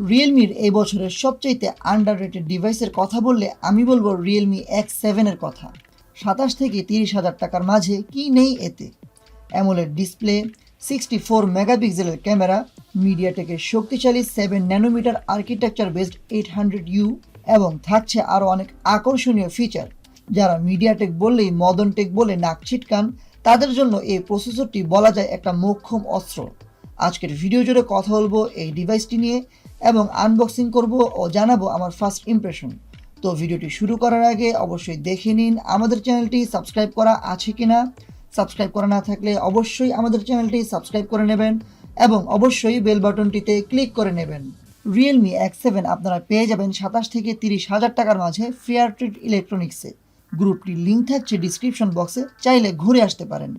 রিয়েলমির এই বছরের সবচাইতে আন্ডাররেটেড ডিভাইসের কথা বললে আমি বলবো রিয়েলমি X7 এর কথা। 27 থেকে 30,000 টাকার মাঝে কি নেই এতে? অ্যামোলেড ডিসপ্লে, 64 মেগাপিক্সেলের ক্যামেরা, মিডিয়াটেকের শক্তিশালী 7 ন্যানোমিটার আর্কিটেকচার বেসড 800U এবং থাকছে আরও অনেক আকর্ষণীয় ফিচার। যারা মিডিয়াটেক বললেই মদন টেক বলে নাক ছিটকান, তাদের জন্য এই প্রসেসরটি বলা যায় একটা মোক্ষম অস্ত্র। আজকের ভিডিও জুড়ে কথা বলবো এই ডিভাইসটি নিয়ে এবং আনবক্সিং করব ও জানাবো আমার ফার্স্ট ইমপ্রেশন। তো ভিডিওটি শুরু করার আগে অবশ্যই দেখে নিন আমাদের চ্যানেলটি সাবস্ক্রাইব করা আছে কিনা। সাবস্ক্রাইব করা না থাকলে অবশ্যই আমাদের চ্যানেলটি সাবস্ক্রাইব করে নেবেন এবং অবশ্যই বেল বাটনটিতে ক্লিক করে নেবেন। রিয়েলমি X7 আপনারা পেয়ে যাবেন 27 থেকে 30,000 টাকার মাঝে ফেয়ার ট্রিড ইলেকট্রনিক্সে। গ্রুপটির লিঙ্ক থাকছে ডিসক্রিপশন বক্সে, চাইলে ঘুরে আসতে পারেন।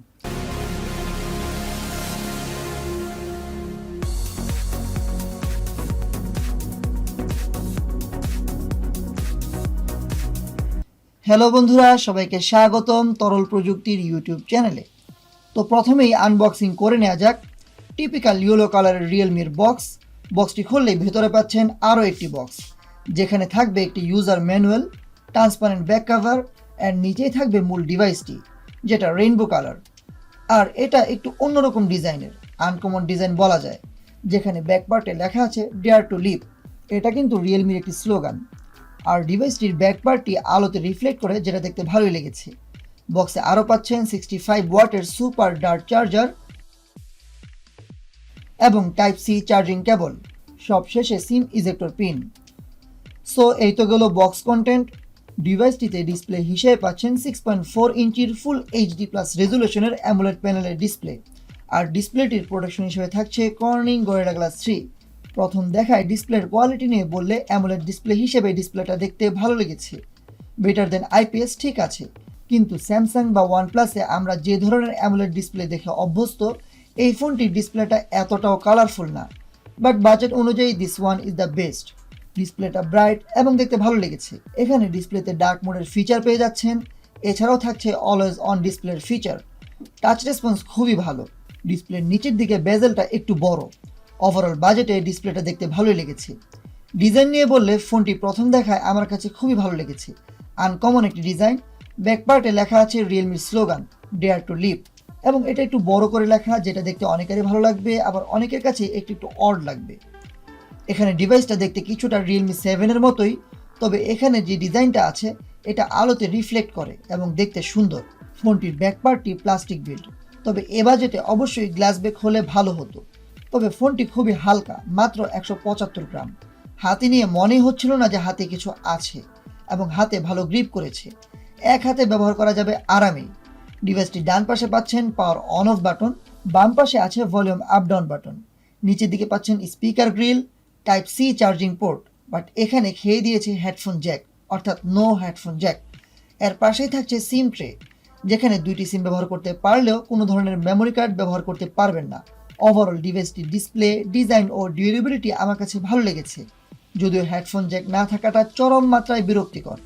হ্যালো বন্ধুরা, সবাইকে স্বাগতম তরল প্রযুক্তির ইউটিউব চ্যানেলে। তো প্রথমেই আনবক্সিং করে নেওয়া যাক। টিপিক্যাল ইয়েলো কালারের রিয়েলমির বক্সটি খুললেই ভেতরে পাচ্ছেন আরও একটি বক্স, যেখানে থাকবে একটি user manual, transparent back cover and নিচেই থাকবে মূল ডিভাইসটি, যেটা রেইনবো কালার। আর এটা একটু অন্যরকম ডিজাইনের, আনকমন ডিজাইন বলা যায়, যেখানে ব্যাক পার্টে লেখা আছে ডেয়ার টু লিভ। এটা কিন্তু রিয়েলমির একটি স্লোগান। আর ডিভাইসটির ব্যাক পার্টটি আলোতে রিফ্লেক্ট করে, যেটা দেখতে ভালোই লেগেছে। বক্সে আরও পাচ্ছেন 65 ওয়াটের সুপার ডার্ট চার্জার এবং টাইপ সি চার্জিং কেবল, সবশেষে সিম ইজেক্টর পিন। সো এই তো গেল বক্স কন্টেন্ট। ডিভাইসটিতে ডিসপ্লে হিসেবে পাচ্ছেন 6.4 ইঞ্চির ফুল এইচডি প্লাস রেজুলেশনের অ্যামোলেড প্যানেলের ডিসপ্লে। আর ডিসপ্লেটির প্রোটেকশন হিসেবে থাকছে কর্নিং গরিলা গ্লাস 3। প্রথম দেখায় ডিসপ্লের কোয়ালিটি নিয়ে বললে অ্যামোলেড ডিসপ্লে হিসেবে ডিসপ্লেটা দেখতে ভালো লেগেছে। বেটার দেন আইপিএস ঠিক আছে, কিন্তু স্যামসাং বা ওয়ানপ্লাসে আমরা যে ধরনের অ্যামোলেড ডিসপ্লে দেখে অভ্যস্ত, এই ফোনটির ডিসপ্লেটা এতটাও কালারফুল না। বাট বাজেট অনুযায়ী this one is the best. ডিসপ্লেটা ব্রাইট এবং দেখতে ভালো লেগেছে। এখানে ডিসপ্লেতে ডার্ক মোডের ফিচার পেয়ে যাচ্ছেন। এছাড়াও থাকছে অলওয়েজ অন ডিসপ্লের ফিচার। টাচ রেসপন্স খুবই ভালো। ডিসপ্লের নিচের দিকে বেজেলটা একটু বড়। ওভারঅল বাজেটে ডিসপ্লেটা দেখতে ভালোই লেগেছে। ডিজাইন নিয়ে বললে ফোনটি প্রথম দেখায় আমার কাছে খুবই ভালো লেগেছে। আনকমন একটি ডিজাইন। ব্যাক পার্টে লেখা আছে রিয়েলমির স্লোগান ডেয়ার টু লিভ, এবং এটা একটু বড় করে লেখা, যেটা দেখতে অনেকেরই ভালো লাগবে, আবার অনেকের কাছে একটু অড লাগবে। এখানে ডিভাইসটা দেখতে কিছুটা রিয়েলমি 7 এর মতোই, তবে এখানে যে ডিজাইনটা আছে এটা আলোতে রিফ্লেক্ট করে এবং দেখতে সুন্দর। ফোনটির ব্যাক পার্টটি প্লাস্টিক বিল্ড, তবে এ বাজেটে অবশ্যই গ্লাস ব্যাক হলে ভালো হতো। তবে ফোনটি খুবই হালকা, মাত্র 175 গ্রাম। হাতে নিয়ে মনেই হচ্ছিল না যে হাতে কিছু আছে, এবং হাতে ভালো গ্রিপ করেছে। এক হাতে ব্যবহার করা যাবে আরামেই। ডিভাইসটির ডান পাশে পাচ্ছেন পাওয়ার অন অফ বাটন, বাম পাশে আছে ভলিউম আপ ডাউন বাটন, নিচের দিকে পাচ্ছেন speaker grille, type C charging port, but এখানে খেয়ে দিয়েছে হেডফোন জ্যাক, অর্থাৎ নো হেডফোন জ্যাক। এর পাশেই থাকছে সিম ট্রে, যেখানে দুইটি সিম ব্যবহার করতে পারলেও কোনো ধরনের মেমোরি কার্ড ব্যবহার করতে পারবেন না। ওভারঅল ডিভাইসটির ডিসপ্লে, ডিজাইন ও ডিউরেবিলিটি আমার কাছে ভালো লেগেছে, যদিও হেডফোন জ্যাক না থাকাটা চরম মাত্রায় বিরক্তিকর।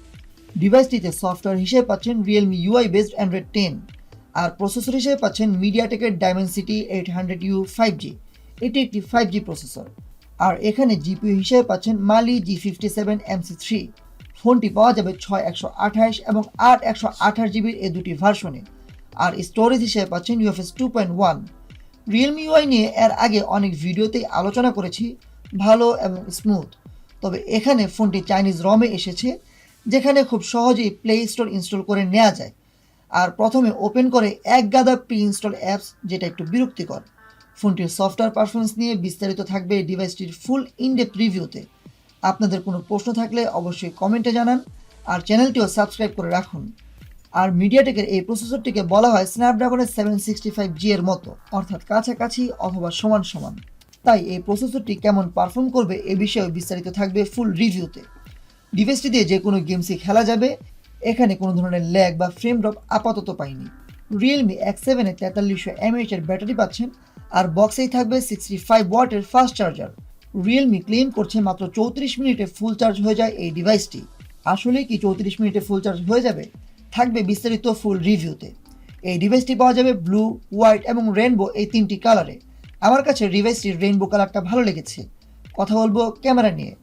ডিভাইসটিতে সফটওয়্যার হিসেবে পাচ্ছেন রিয়েলমি UI বেসড অ্যান্ড্রয়েড 10, আর প্রসেসর হিসেবে পাচ্ছেন মিডিয়াটেকের ডাইমেনসিটি 800U 5G। এটি একটি 5G প্রসেসর। আর এখানে জিপিইউ হিসেবে পাচ্ছেন মালি G57 MC3। ফোনটি পাওয়া যাবে 6128 এবং 8128GB এই দুটি ভার্সনে। আর স্টোরেজ হিসেবে পাচ্ছেন UFS 2.1। রিয়েলমি UI নিয়ে এর আগে অনেক ভিডিওতেই আলোচনা করেছি, ভালো এবং স্মুথ। তবে এখানে ফোনটি চাইনিজ রমে এসেছে, যেখানে খুব সহজেই প্লে স্টোর ইনস্টল করে নেওয়া যায়। আর প্রথমে ওপেন করে এক গাদা প্রি ইনস্টল অ্যাপস, যেটা একটু বিরক্তিকর। ফোনটির সফটওয়্যার পারফরমেন্স নিয়ে বিস্তারিত থাকবে ডিভাইসটির ফুল ইনডেপথ রিভিউতে। আপনাদের কোনো প্রশ্ন থাকলে অবশ্যই কমেন্টে জানান, আর চ্যানেলটিও সাবস্ক্রাইব করে রাখুন। আর মিডিয়াটেকের এই প্রসেসরটিকে বলা হয় স্ন্যাপড্রাগনের 765G এর মতো, অর্থাৎ কাছাকাছি অথবা সমান সমান। তাই এই প্রসেসরটি কেমন পারফর্ম করবে এ বিষয়েও বিস্তারিত থাকবে ফুল রিভিউতে। ডিভাইসটি দিয়ে যে কোনো গেমসই খেলা যাবে। এখানে কোনো ধরনের ল্যাগ বা ফ্রেম ড্রপ আপাতত পাইনি। রিয়েলমি X7 এ 4300 mAh এর ব্যাটারি পাচ্ছেন, আর বক্সেই থাকবে 65 ওয়াটের ফাস্ট চার্জার। রিয়েলমি ক্লেম করছে মাত্র 34 মিনিটে ফুল চার্জ হয়ে যায় এই ডিভাইসটি। আসলে কি 34 মিনিটে ফুল চার্জ হয়ে যাবে? থাকবে বিস্তারিত ফুল রিভিউতে। এই ডিভাইসটি পাওয়া যাবে ব্লু, হোয়াইট এবং রেইনবো এই তিনটি কালারে। আমার কাছে ডিভাইসটির রেইনবো কালারটা ভালো লেগেছে। কথা বলবো ক্যামেরা নিয়ে।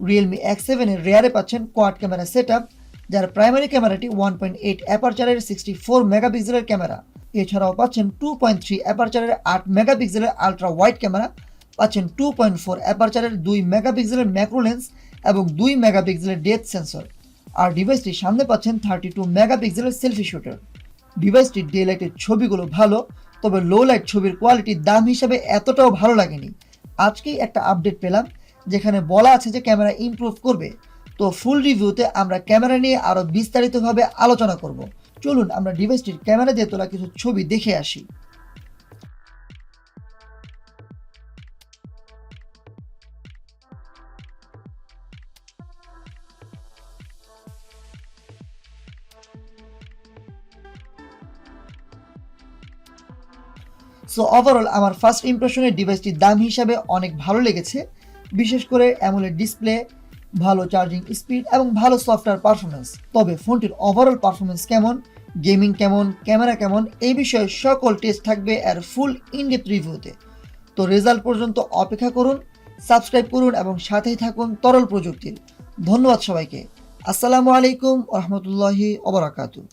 Realme X7 এর রেয়ারে পাচ্ছেন কোয়াড ক্যামেরা সেটআপ, যার প্রাইমারি ক্যামেরাটি 1.8 অ্যাপারচারের 64 মেগাপিক্সেলের ক্যামেরা। এছাড়াও পাচ্ছেন 2.3 অ্যাপারচারের 8 মেগাপিক্সেলের আলট্রা ওয়াইড ক্যামেরা, পাচ্ছেন 2.4 অ্যাপারচারের 2 মেগাপিক্সেলের ম্যাক্রো লেন্স এবং 2 মেগাপিক্সেলের ডেপথ সেন্সর। আর ডিভাইসটির সামনে পাচ্ছেন 32 মেগাপিক্সেলের সেলফি শুটার। ডিভাইসটির ডে লাইটের ছবিগুলো ভালো, তবে লো লাইট ছবির কোয়ালিটি দাম হিসাবে এতটাও ভালো লাগেনি। আজকেই একটা আপডেট পেলাম যেখানে বলা আছে যে ক্যামেরা ইমপ্রুভ করবে। তো ফুল রিভিউতে আমরা ক্যামেরা নিয়ে আরও বিস্তারিতভাবে আলোচনা করব। চলুন আমরা ডিভাইসটির ক্যামেরা দিয়ে তোলা কিছু ছবি দেখে আসি। সো ওভারঅল আমার ফার্স্ট ইমপ্রেশনে ডিভাইসটির দাম হিসাবে অনেক ভালো লেগেছে, বিশেষ করে অ্যামোলেড ডিসপ্লে, ভালো চার্জিং স্পিড এবং ভালো সফটওয়্যার পারফরমেন্স। তবে ফোনটির ওভারঅল পারফরমেন্স কেমন, গেমিং কেমন, ক্যামেরা কেমন, এই বিষয়ে সকল টেস্ট থাকবে এর ফুল ইনডেপথ রিভিউতে। তো রেজাল্ট পর্যন্ত অপেক্ষা করুন, সাবস্ক্রাইব করুন এবং সাথেই থাকুন তরল প্রযুক্তির। ধন্যবাদ সবাইকে। আসসালামু আলাইকুম ওয়া রাহমাতুল্লাহি ওয়া বারাকাতুহু।